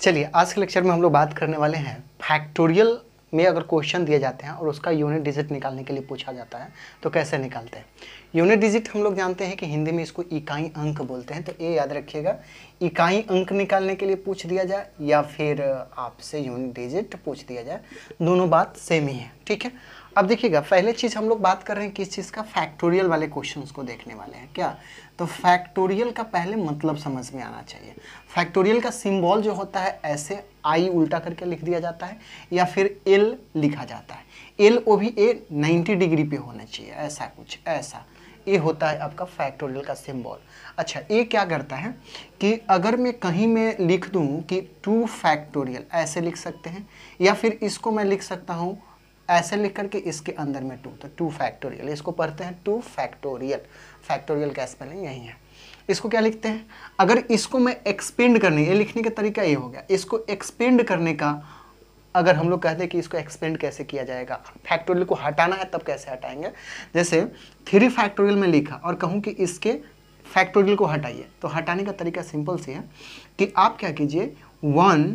चलिए आज के लेक्चर में हम लोग बात करने वाले हैं फैक्टोरियल में अगर क्वेश्चन दिए जाते हैं और उसका यूनिट डिजिट निकालने के लिए पूछा जाता है तो कैसे निकालते हैं। यूनिट डिजिट हम लोग जानते हैं कि हिंदी में इसको इकाई अंक बोलते हैं, तो ये याद रखिएगा। इकाई अंक निकालने के लिए पूछ दिया जाए या फिर आपसे यूनिट डिजिट पूछ दिया जाए, दोनों बात सेम ही है, ठीक है। अब देखिएगा, पहले चीज़ हम लोग बात कर रहे हैं किस चीज़ का, फैक्टोरियल वाले क्वेश्चंस को देखने वाले हैं। क्या? तो फैक्टोरियल का पहले मतलब समझ में आना चाहिए। फैक्टोरियल का सिंबल जो होता है ऐसे आई उल्टा करके लिख दिया जाता है या फिर एल लिखा जाता है। एल वो भी ए 90 डिग्री पे होना चाहिए, ऐसा कुछ, ऐसा ये होता है आपका फैक्टोरियल का सिंबल। अच्छा, ये क्या करता है कि अगर मैं कहीं में लिख दूं कि 2 फैक्टोरियल, ऐसे लिख सकते हैं, या फिर इसको मैं लिख सकता हूं ऐसे लिख करके इसके अंदर में 2, तो 2 फैक्टोरियल, इसको पढ़ते हैं 2 फैक्टोरियल। फैक्टोरियल का स्पेलिंग यही है। इसको क्या लिखते हैं, अगर इसको मैं एक्सपेंड करने, ये लिखने का तरीका ये हो गया। इसको एक्सपेंड करने का अगर हम लोग कहते हैं कि इसको एक्सपेंड कैसे किया जाएगा, फैक्टोरियल को हटाना है तब कैसे हटाएंगे। जैसे 3 फैक्टोरियल में लिखा और कहूँ कि इसके फैक्टोरियल को हटाइए, तो हटाने का तरीका सिंपल सी है कि आप क्या कीजिए, 1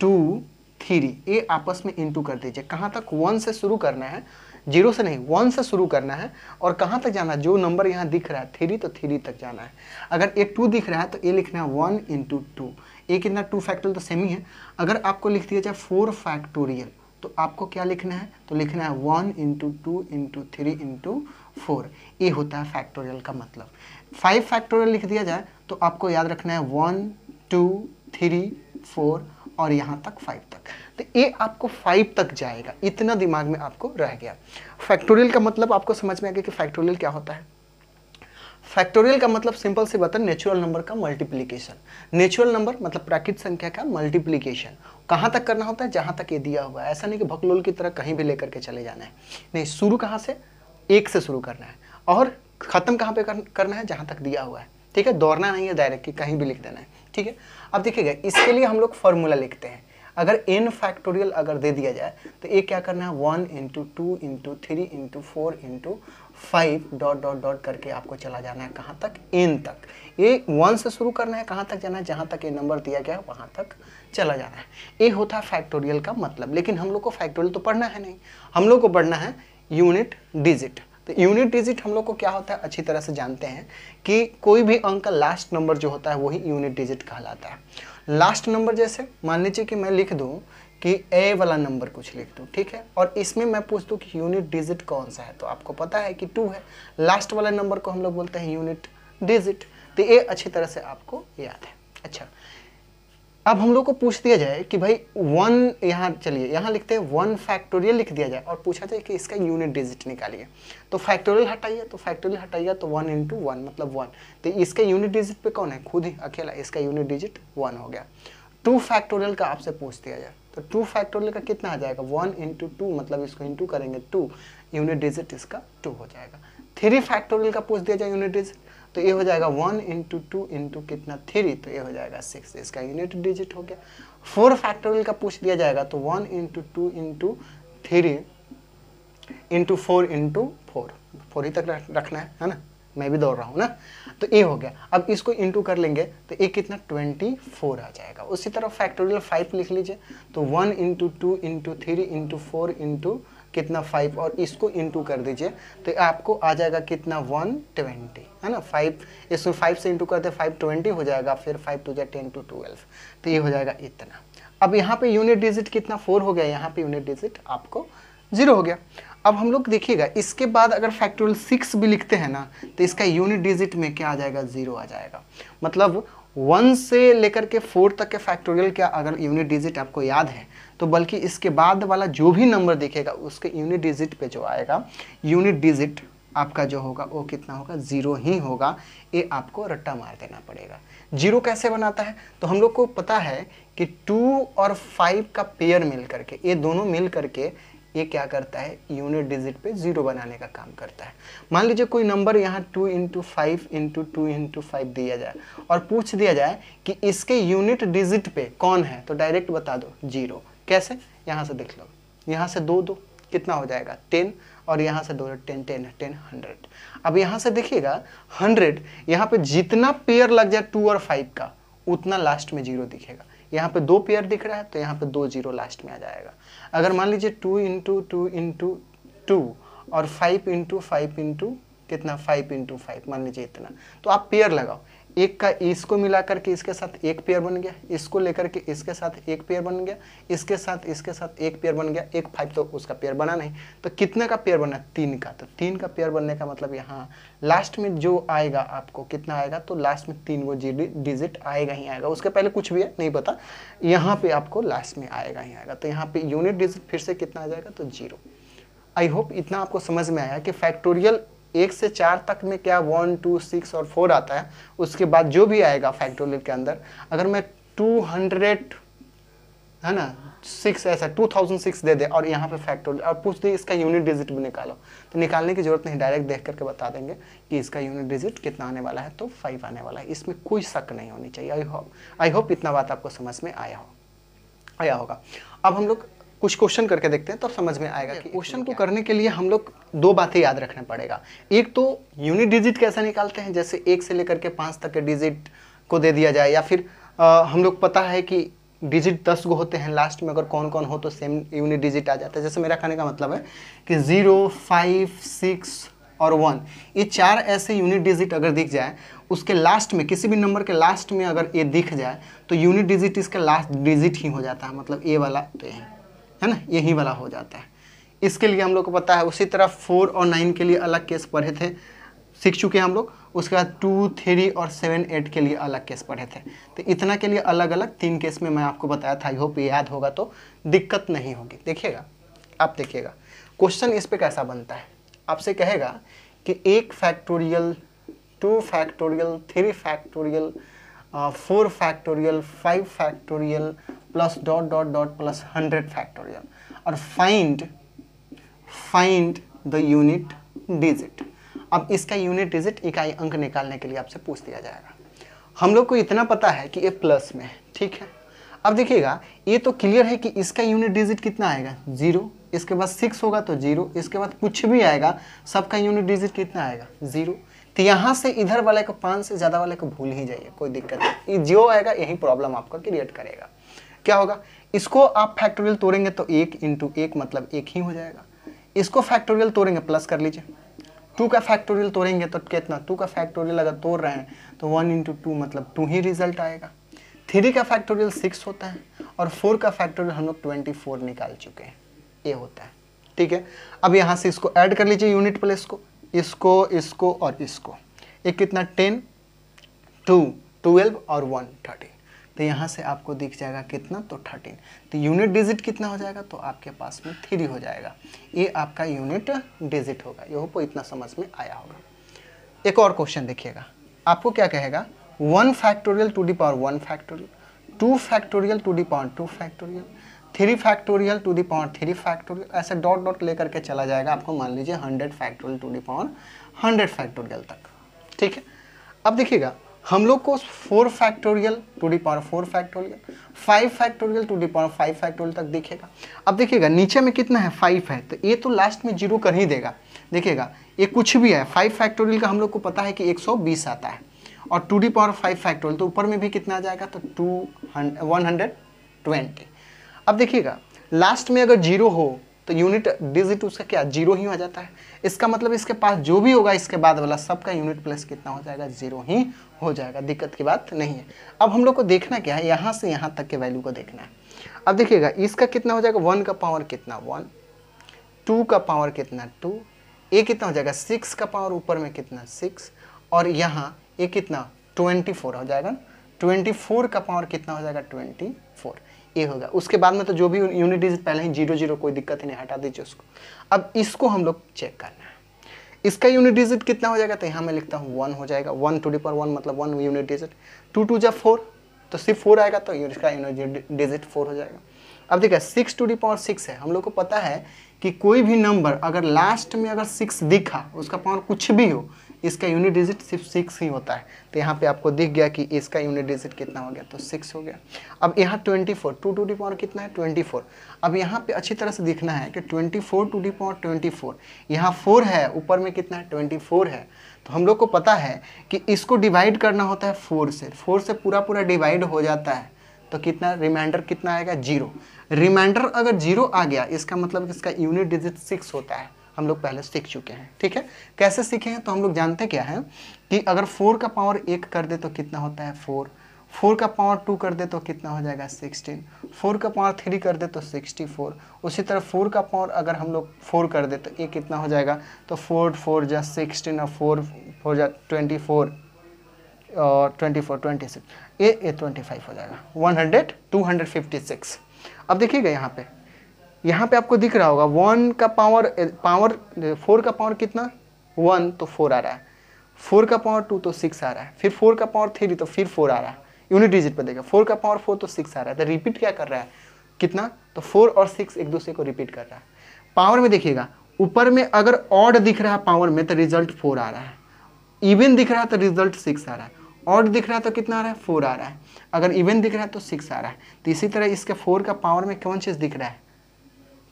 2 3 ये आपस में इंटू कर दीजिए। कहाँ तक? 1 से शुरू करना है, 0 से नहीं, 1 से शुरू करना है। और कहाँ तक जाना है, जो नंबर यहाँ दिख रहा है 3, तो 3 तक जाना है। अगर ये 2 दिख रहा है तो ये लिखना है 1 × 2। ये कितना? 2 फैक्टोरियल, तो सेम ही है। अगर आपको लिख दिया जाए 4 फैक्टोरियल तो आपको क्या लिखना है, तो लिखना है 1 × 2 × 3 × 4। ये होता है फैक्टोरियल का मतलब। 5 फैक्टोरियल लिख दिया जाए तो आपको याद रखना है 1 2 3 4 और यहाँ तक 5 तक, तो ये आपको 5 तक जाएगा। इतना दिमाग में आपको रह गया। फैक्टोरियल का मतलब आपको समझ में आ गया कि फैक्टोरियल क्या होता है। फैक्टोरियल का मतलब सिंपल से बता, नेचुरल नंबर का मल्टीप्लिकेशन। नेचुरल नंबर मतलब प्राकृतिक संख्या का मल्टीप्लिकेशन। कहाँ तक करना होता है? जहाँ तक ये दिया हुआ है। ऐसा नहीं कि भगलोल की तरह कहीं भी लेकर के चले जाना है, नहीं, शुरू कहाँ से? 1 से शुरू करना है और ख़त्म कहाँ पे करना है? जहाँ तक दिया हुआ है, ठीक है। दौड़ना नहीं है डायरेक्ट कि कहीं भी लिख देना है, ठीक है। अब देखिएगा, इसके लिए हम लोग फॉर्मूला लिखते हैं। अगर n फैक्टोरियल अगर दे दिया जाए तो ये क्या करना है, 1 × 2 × 3 × 4 × 5 डॉट डॉट डॉट करके आपको चला जाना है कहाँ तक? n तक। ये 1 से शुरू करना है, कहाँ तक जाना है? जहाँ तक ये नंबर दिया गया है वहाँ तक चला जाना है। ये होता है फैक्टोरियल का मतलब। लेकिन हम लोग को फैक्टोरियल तो पढ़ना है नहीं, हम लोग को पढ़ना है यूनिट डिजिट। तो यूनिट डिजिट हम लोग को क्या होता है अच्छी तरह से जानते हैं कि कोई भी अंक का लास्ट नंबर जो होता है वही यूनिट डिजिट कहलाता है। लास्ट नंबर जैसे मान लीजिए कि मैं लिख दूं कि ए वाला नंबर कुछ लिख दूं, ठीक है, और इसमें मैं पूछ दूं कि यूनिट डिजिट कौन सा है, तो आपको पता है कि 2 है। लास्ट वाला नंबर को हम लोग बोलते हैं यूनिट डिजिट। तो ये अच्छी तरह से आपको याद है। अच्छा, अब हम लोग को पूछ दिया जाए कि भाई 1, यहाँ चलिए यहाँ लिखते हैं 1 फैक्टोरियल लिख दिया जाए और पूछा जाए कि इसका यूनिट डिजिट निकालिए, तो फैक्टोरियल हटाइए, तो फैक्टोरियल हटाइए तो 1 × 1 मतलब 1, तो इसका यूनिट डिजिट पे कौन है? खुद ही अकेला, इसका यूनिट डिजिट 1 हो गया। 2 फैक्टोरियल का आपसे पूछ दिया जाए तो 2 फैक्टोरियल का कितना आ जाएगा? 1 × 2 मतलब इसको इंटू करेंगे 2, यूनिट डिजिट इसका 2 हो जाएगा। 3 फैक्टोरियल का पूछ दिया जाए यूनिट डिजिट तो ये हो जाएगा 1 × 2 × कितना 3, तो ये हो जाएगा 6, इसका यूनिट डिजिट हो गया। 4 फैक्टोरियल का पूछ दिया जाएगा तो 1 × 2 × 3 × 4 × 4, 4 ही तक रखना है ना, मैं भी दौड़ रहा हूँ ना, तो ये हो गया। अब इसको इंटू कर लेंगे तो ये कितना 24 आ जाएगा। उसी तरह फैक्टोरियल 5 लिख लीजिए तो 1 × 2 × 3 × 4 × कितना 5 और इसको इंटू कर दीजिए तो आपको आ जाएगा कितना 120, है ना। 5 इसमें 5 से इंटू करते 520 हो जाएगा, फिर 5 2 10 2 12, तो ये हो जाएगा इतना। अब यहाँ पे यूनिट डिजिट कितना 4 हो गया, यहाँ पे यूनिट डिजिट आपको 0 हो गया। अब हम लोग देखिएगा इसके बाद अगर फैक्टोरियल 6 भी लिखते हैं ना तो इसका यूनिट डिजिट में क्या आ जाएगा? 0 आ जाएगा। मतलब 1 से लेकर के 4 तक के फैक्टोरियल क्या अगर यूनिट डिजिट आपको याद है तो बल्कि इसके बाद वाला जो भी नंबर दिखेगा उसके यूनिट डिजिट पे जो आएगा, यूनिट डिजिट आपका जो होगा वो कितना होगा? 0 ही होगा। ये आपको रट्टा मार देना पड़ेगा। 0 कैसे बनाता है? तो हम लोग को पता है कि 2 और 5 का पेयर मिल करके, ये दोनों मिल करके ये क्या करता है? यूनिट डिजिट पे 0 बनाने का काम करता है। मान लीजिए कोई नंबर यहाँ 2 × 5 × 2 × 5 दिया जाए और पूछ दिया जाए कि इसके यूनिट डिजिट पे कौन है, तो डायरेक्ट बता दो 0। कैसे? यहाँ से देख लो, यहाँ से 2 2 कितना हो जाएगा 10 और यहाँ से 2 10 10 10 100। अब यहाँ से देखिएगा 100, यहाँ पे जितना पेयर लग जाए 2 और 5 का उतना लास्ट में 0 दिखेगा। यहाँ पे 2 पेयर दिख रहा है तो यहाँ पे 2 जीरो लास्ट में आ जाएगा। अगर मान लीजिए 2 इंटू 2 इंटू 2 और 5 इंटू 5 इंटू कितना 5 इंटू 5 मान लीजिए इतना, तो आप पेयर लगाओ। एक का इसको मिला करके इसके साथ एक पेयर बन गया, इसको लेकर के इसके साथ एक पेयर बन गया, इसके साथ एक पेयर बन गया, एक 5 तो उसका पेयर बना नहीं, तो कितने का पेयर बना 3 का। तो 3 का पेयर बनने का मतलब यहाँ लास्ट में जो आएगा आपको कितना आएगा, तो लास्ट में 3 वो डिजिट आएगा ही आएगा, उसके पहले कुछ भी है नहीं पता, यहाँ पे आपको लास्ट में आएगा ही आएगा। तो यहाँ पे यूनिट डिजिट फिर से कितना आ जाएगा, तो 0। आई होप इतना आपको समझ में आया कि फैक्टोरियल 1 से 4 तक में क्या 1, 2, 6 और 4 आता है, उसके बाद जो भी आएगा फैक्टोरियल के अंदर, अगर मैं 200 है ना 6 ऐसा 2006 दे दे और यहाँ पे फैक्टोरियल और पूछ दे इसका यूनिट डिजिट भी निकालो, तो निकालने की जरूरत नहीं, डायरेक्ट देख करके बता देंगे कि इसका यूनिट डिजिट कितना आने वाला है, तो 5 आने वाला है। इसमें कोई शक नहीं होनी चाहिए। आई होप इतना बात आपको समझ में आया होगा। अब हम लोग कुछ क्वेश्चन करके देखते हैं तब समझ में आएगा कि क्वेश्चन को करने के लिए हम लोग 2 बातें याद रखना पड़ेगा। एक तो यूनिट डिजिट कैसे निकालते हैं, जैसे 1 से लेकर के 5 तक के डिजिट को दे दिया जाए, या फिर हम लोग पता है कि डिजिट 10 गो होते हैं, लास्ट में अगर कौन कौन हो तो सेम यूनिट डिजिट आ जाता है। जैसे मेरा कहने का मतलब है कि 0, 5, 6 और 1, ये 4 ऐसे यूनिट डिजिट अगर दिख जाए, उसके लास्ट में किसी भी नंबर के लास्ट में अगर ये दिख जाए तो यूनिट डिजिट इसका लास्ट डिजिट ही हो जाता है, मतलब ए वाला तो यही है ना, यही वाला हो जाता है। इसके लिए हम लोग को पता है। उसी तरह 4 और 9 के लिए अलग केस पढ़े थे, सीख चुके हैं हम लोग। उसके बाद 2, 3 और 7, 8 के लिए अलग केस पढ़े थे। तो इतना के लिए अलग अलग 3 केस में मैं आपको बताया था। आई होप याद होगा तो दिक्कत नहीं होगी। देखिएगा, आप देखिएगा क्वेश्चन इस पे कैसा बनता है। आपसे कहेगा कि 1 factorial, 2 factorial, 3 factorial, 4 factorial, 5 factorial plus dot dot dot plus 100 factorial, और फाइंड द यूनिट डिजिट। अब इसका यूनिट डिजिट इकाई अंक निकालने के लिए आपसे पूछ दिया जाएगा। हम लोग को इतना पता है कि ये प्लस में है, ठीक है। अब देखिएगा, ये तो क्लियर है कि इसका यूनिट डिजिट कितना आएगा 0, इसके बाद 6 होगा तो 0, इसके बाद कुछ भी आएगा सबका यूनिट डिजिट कितना आएगा 0। तो यहाँ से इधर वाले को 5 से ज़्यादा वाले को भूल ही जाइए, कोई दिक्कत नहीं। ये जो आएगा यही प्रॉब्लम आपका क्रिएट करेगा। क्या होगा, इसको आप फैक्टोरियल तोड़ेंगे तो 1 इंटू 1 मतलब 1 ही हो जाएगा। इसको फैक्टोरियल तोड़ेंगे प्लस कर लीजिए। 2 का फैक्टोरियल तोड़ेंगे तो कितना, 2 का फैक्टोरियल अगर तोड़ रहे हैं तो 1 इंटू 2 मतलब 2 ही रिजल्ट आएगा। 3 का फैक्टोरियल 6 होता है और 4 का फैक्टोरियल हम लोग 24 निकाल चुके हैं, ये होता है, ठीक है। अब यहाँ से इसको ऐड कर लीजिए यूनिट प्लेस को, इसको और इसको। एक कितना 10, 2, 12 और 1 13। तो यहाँ से आपको दिख जाएगा कितना, तो 13। तो यूनिट डिजिट कितना हो जाएगा, तो आपके पास में 3 हो जाएगा। ये आपका यूनिट डिजिट होगा। ये होप इतना समझ में आया होगा। एक और क्वेश्चन देखिएगा, आपको क्या कहेगा, 1 factorial to the power 1 factorial, 2 factorial to the power 2 factorial, 3 factorial to the power 3 factorial, ऐसे डॉट डॉट लेकर के चला जाएगा आपको, मान लीजिए 100 factorial to the power 100 factorial तक, ठीक है। अब देखिएगा, हम लोग को 4 factorial to the power 4 factorial, 5 factorial to the power 5 factorial तक दिखेगा। अब देखिएगा नीचे में कितना है, 5 है, तो ये तो लास्ट में 0 कर ही देगा। देखिएगा, ये कुछ भी है, 5 फैक्टोरियल का हम लोग को पता है कि 120 आता है, और टू दी पावर 5 फैक्टोरियल तो ऊपर में भी कितना आ जाएगा, तो 120। अब देखिएगा, लास्ट में अगर 0 हो तो यूनिट डिजिट उसका क्या 0 ही हो जाता है। इसका मतलब इसके पास जो भी होगा इसके बाद वाला सबका यूनिट प्लस कितना हो जाएगा, 0 ही हो जाएगा। दिक्कत की बात नहीं है। अब हम लोग को देखना क्या है, यहाँ से यहाँ तक के वैल्यू को देखना है। अब देखिएगा, इसका कितना हो जाएगा, 1 का पावर कितना 1, 2 का पावर कितना 2, ये कितना हो जाएगा 6 का पावर ऊपर में कितना 6, और यहाँ ये कितना 24 हो जाएगा। 24 का पावर कितना हो जाएगा 24, ये होगा। उसके बाद में तो जो भी यूनिट डिजिट पहले ही 0 0, कोई दिक्कत ही नहीं, हटा दीजिए उसको। अब इसको हम लोग चेक करना है, इसका यूनिट डिजिट कितना हो जाएगा, तो यहाँ मैं लिखता हूँ 1 हो जाएगा। 1 टू दी पावर 1 मतलब 1 यूनिट डिजिट। 2 2 जा 4 तो सिर्फ 4 आएगा, तो इसका यूनिट डिजिट 4 हो जाएगा। अब देखिए 6 टू दी पावर 6 है। हम लोग को पता है कि कोई भी नंबर अगर लास्ट में अगर 6 दिखा, उसका पावर कुछ भी हो, इसका यूनिट डिजिट सिर्फ 6 ही होता है। तो यहाँ पे आपको दिख गया कि इसका यूनिट डिजिट कितना हो गया, तो 6 हो गया। अब यहाँ 24, 2 टू दी पावर कितना है 24। अब यहाँ पे अच्छी तरह से दिखना है कि 24 टू दी पावर 24, यहाँ 4 है, ऊपर में कितना है 24 है। तो हम लोग को पता है कि इसको डिवाइड करना होता है 4 से, 4 से पूरा पूरा डिवाइड हो जाता है तो कितना रिमाइंडर कितना आएगा 0। रिमाइंडर अगर 0 आ गया इसका मतलब इसका यूनिट डिजिट 6 होता है। हम लोग पहले सीख चुके हैं, ठीक है। कैसे सीखे हैं तो हम लोग जानते क्या है कि अगर 4 का पावर 1 कर दे तो कितना होता है 4, 4 का पावर 2 कर दे तो कितना हो जाएगा 16, 4 का पावर 3 कर दे तो 64। उसी तरह 4 का पावर अगर हम लोग 4 कर दे तो ये कितना हो जाएगा, तो 4 4 जा 16 और 4 4 जा 24 और 24 26, ये 25 हो जाएगा 256। अब देखिएगा यहाँ पे आपको दिख रहा होगा 1 का पावर 4 का पावर कितना 1 तो 4 आ रहा है, 4 का पावर 2 तो 6 आ रहा है, फिर 4 का पावर 3 तो फिर 4 आ रहा है। यूनिट डिजिट पर देखिए 4 का पावर 4 तो 6 आ रहा है, तो रिपीट क्या कर रहा है कितना, तो 4 और 6 एक दूसरे को रिपीट कर रहा है। पावर में देखिएगा ऊपर में अगर ऑड दिख रहा है पावर में तो रिजल्ट 4 आ रहा है, इवन दिख रहा है तो रिजल्ट 6 आ रहा है, ऑड दिख रहा है तो कितना आ रहा है 4 आ रहा है, अगर इवन दिख रहा है तो 6 आ रहा है। तो इसी तरह इसके 4 का पावर में कौन चीज़ दिख रहा है,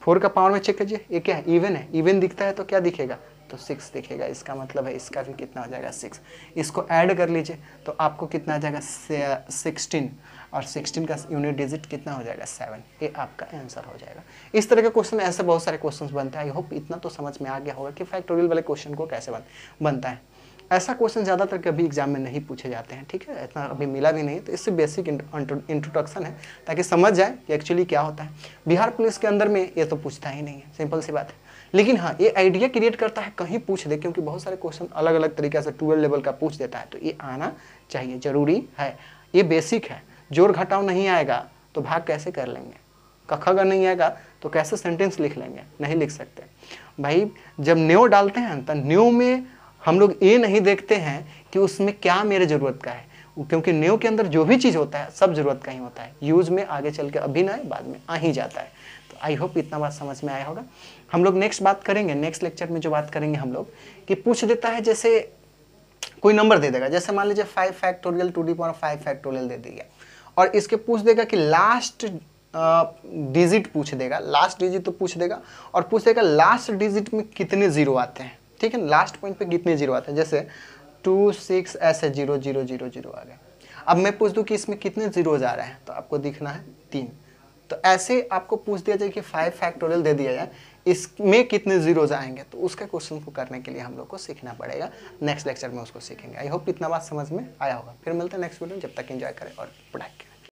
4 का पावर में चेक कीजिए ये क्या है इवन है, इवन दिखता है तो क्या दिखेगा तो 6 दिखेगा। इसका मतलब है इसका भी कितना हो जाएगा 6। इसको ऐड कर लीजिए तो आपको कितना आ जाएगा 16 और 16 का यूनिट डिजिट कितना हो जाएगा 7। ये आपका आंसर हो जाएगा। इस तरह के क्वेश्चन ऐसे बहुत सारे क्वेश्चन बनते हैं। आई होप इतना तो समझ में आ गया होगा कि फैक्टोरियल वाले क्वेश्चन को कैसे बनता है। ऐसा क्वेश्चन ज़्यादातर कभी एग्जाम में नहीं पूछे जाते हैं, ठीक है, इतना अभी मिला भी नहीं, तो इससे बेसिक इंट्रोडक्शन है ताकि समझ जाए कि एक्चुअली क्या होता है। बिहार पुलिस के अंदर में ये तो पूछता ही नहीं है, सिंपल सी बात है। लेकिन हाँ ये आइडिया क्रिएट करता है कहीं पूछ दे, क्योंकि बहुत सारे क्वेश्चन अलग अलग तरीके से 12 लेवल का पूछ देता है, तो ये आना चाहिए, ज़रूरी है। ये बेसिक है, जोड़ घटाव नहीं आएगा तो भाग कैसे कर लेंगे, कख अगर नहीं आएगा तो कैसे सेंटेंस लिख लेंगे, नहीं लिख सकते भाई। जब न्यू डालते हैं तो न्यू में हम लोग ये नहीं देखते हैं कि उसमें क्या मेरे ज़रूरत का है, क्योंकि न्यू के अंदर जो भी चीज़ होता है सब ज़रूरत का ही होता है, यूज़ में आगे चल के अभी ना बाद में आ ही जाता है। तो आई होप इतना बात समझ में आया होगा। हम लोग नेक्स्ट बात करेंगे, नेक्स्ट लेक्चर में जो बात करेंगे हम लोग कि पूछ देता है जैसे कोई नंबर दे देगा, जैसे मान लीजिए 5 फैक्टोरियल 2⁵ फैक्टोरियल दे दिया और इसके पूछ देगा कि लास्ट डिजिट पूछ देगा, लास्ट डिजिट तो पूछ देगा और पूछ देगा लास्ट डिजिट में कितने जीरो आते हैं, ठीक है, लास्ट पॉइंट पे कितने जीरो आते हैं, जैसे 2 6 ऐसे 0 0 0 0 आ गए। अब मैं पूछ दूं कि इसमें कितने जीरोज आ रहे हैं, तो आपको दिखना है 3। तो ऐसे आपको पूछ दिया जाए कि 5 फैक्टोरियल दे दिया जाए, इसमें कितने जीरोज आएंगे, तो उसके क्वेश्चन को करने के लिए हम लोग को सीखना पड़ेगा। नेक्स्ट लेक्चर में उसको सीखेंगे। आई होप इतना बात समझ में आया होगा। फिर मिलते हैं नेक्स्ट वीडियो में, जब तक एंजॉय करें और पढ़ाई करें।